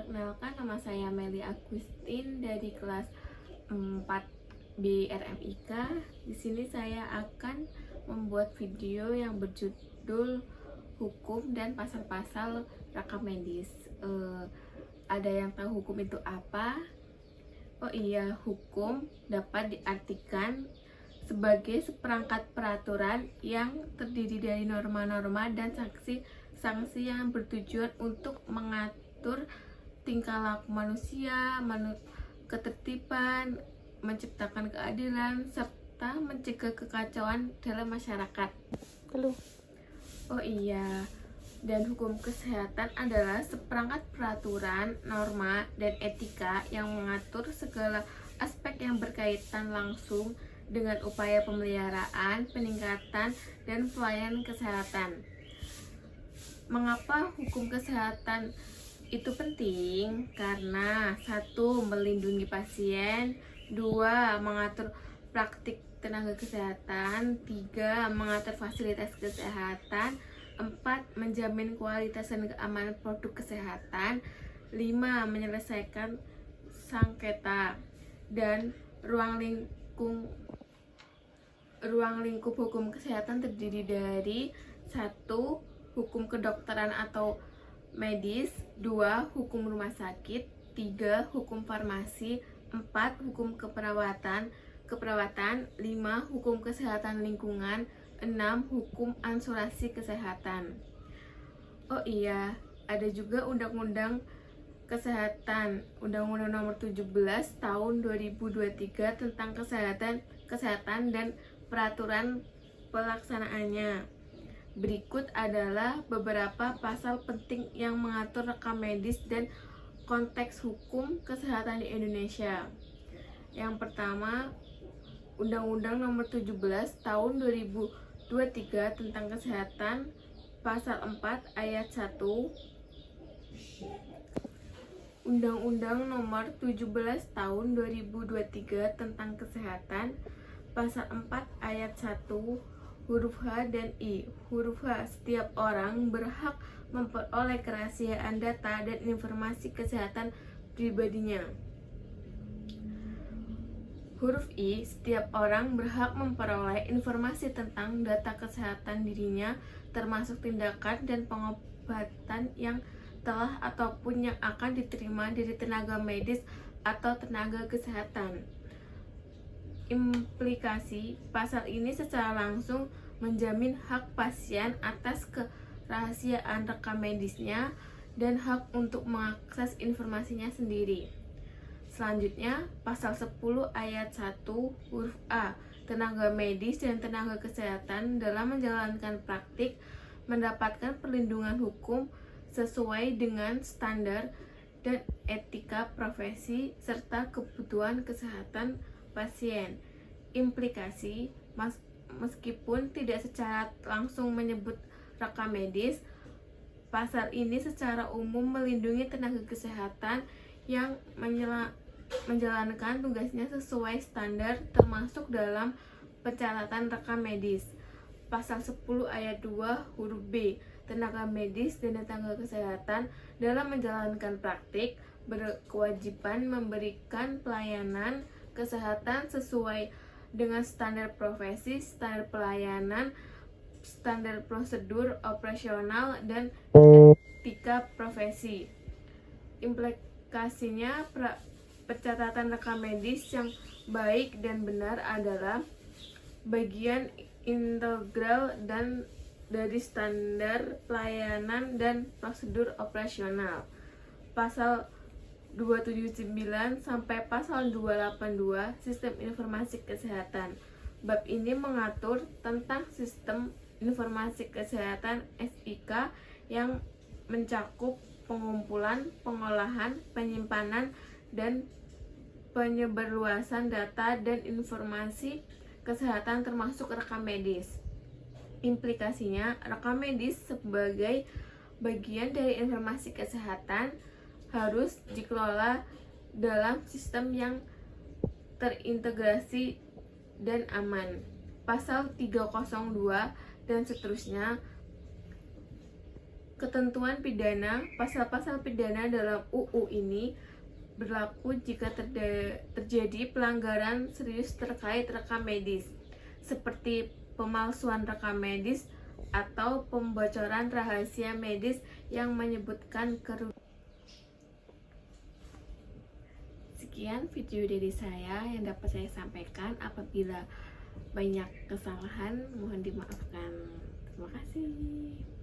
Perkenalkan, nama saya Meli Agustin dari kelas 4B RMIK. Di sini saya akan membuat video yang berjudul hukum dan pasal-pasal rekam medis. Ada yang tahu hukum itu apa? Oh iya, hukum dapat diartikan sebagai seperangkat peraturan yang terdiri dari norma-norma dan sanksi-sanksi yang bertujuan untuk mengatur tingkah laku manusia, ketertiban, menciptakan keadilan, serta mencegah kekacauan dalam masyarakat. Oh iya, dan hukum kesehatan adalah seperangkat peraturan, norma, dan etika yang mengatur segala aspek yang berkaitan langsung dengan upaya pemeliharaan, peningkatan, dan pelayanan kesehatan. Mengapa hukum kesehatan itu penting? Karena 1. Melindungi pasien, 2. Mengatur praktik tenaga kesehatan, 3. Mengatur fasilitas kesehatan, 4. Menjamin kualitas dan keamanan produk kesehatan, 5. Menyelesaikan sengketa. Dan ruang lingkup hukum kesehatan terdiri dari 1. Hukum kedokteran atau medis, 2. Hukum rumah sakit, 3. Hukum farmasi, 4. Hukum keperawatan, 5. Hukum kesehatan lingkungan, 6. Hukum asuransi kesehatan. Oh iya, ada juga Undang-Undang Kesehatan, Undang-Undang Nomor 17 Tahun 2023 tentang kesehatan dan peraturan pelaksanaannya. Berikut adalah beberapa pasal penting yang mengatur rekam medis dan konteks hukum kesehatan di Indonesia. Yang pertama, Undang-Undang Nomor 17 Tahun 2023 tentang kesehatan, pasal 4 ayat 1. Undang-Undang Nomor 17 Tahun 2023 tentang kesehatan, pasal 4 ayat 1. Huruf H dan I. Huruf H, setiap orang berhak memperoleh kerahasiaan data dan informasi kesehatan pribadinya. Huruf I, setiap orang berhak memperoleh informasi tentang data kesehatan dirinya, termasuk tindakan dan pengobatan yang telah ataupun yang akan diterima dari tenaga medis atau tenaga kesehatan. Implikasi pasal ini secara langsung menjamin hak pasien atas kerahasiaan rekam medisnya dan hak untuk mengakses informasinya sendiri. Selanjutnya, pasal 10 ayat 1 huruf A. Tenaga medis dan tenaga kesehatan dalam menjalankan praktik mendapatkan perlindungan hukum sesuai dengan standar dan etika profesi serta kebutuhan kesehatan pasien. Implikasi, meskipun tidak secara langsung menyebut rekam medis, pasal ini secara umum melindungi tenaga kesehatan yang menjalankan tugasnya sesuai standar, termasuk dalam pencatatan rekam medis. Pasal 10 ayat 2 huruf B. Tenaga medis dan tenaga kesehatan dalam menjalankan praktik berkewajiban memberikan pelayanan kesehatan sesuai dengan standar profesi, standar pelayanan, standar prosedur operasional, dan etika profesi. Implikasinya, pencatatan rekam medis yang baik dan benar adalah bagian integral dari standar pelayanan dan prosedur operasional. Pasal 279 sampai pasal 282 Sistem Informasi Kesehatan. Bab ini mengatur tentang Sistem Informasi Kesehatan (SIK) yang mencakup pengumpulan, pengolahan, penyimpanan, dan penyebarluasan data dan informasi kesehatan termasuk rekam medis. Implikasinya, rekam medis sebagai bagian dari informasi kesehatan harus dikelola dalam sistem yang terintegrasi dan aman. Pasal 302 dan seterusnya. Ketentuan pidana, pasal-pasal pidana dalam UU ini berlaku jika terjadi pelanggaran serius terkait rekam medis, seperti pemalsuan rekam medis atau pembocoran rahasia medis yang menyebutkan kerugian. Sekian video dari saya yang dapat saya sampaikan. Apabila banyak kesalahan, mohon dimaafkan. Terima kasih.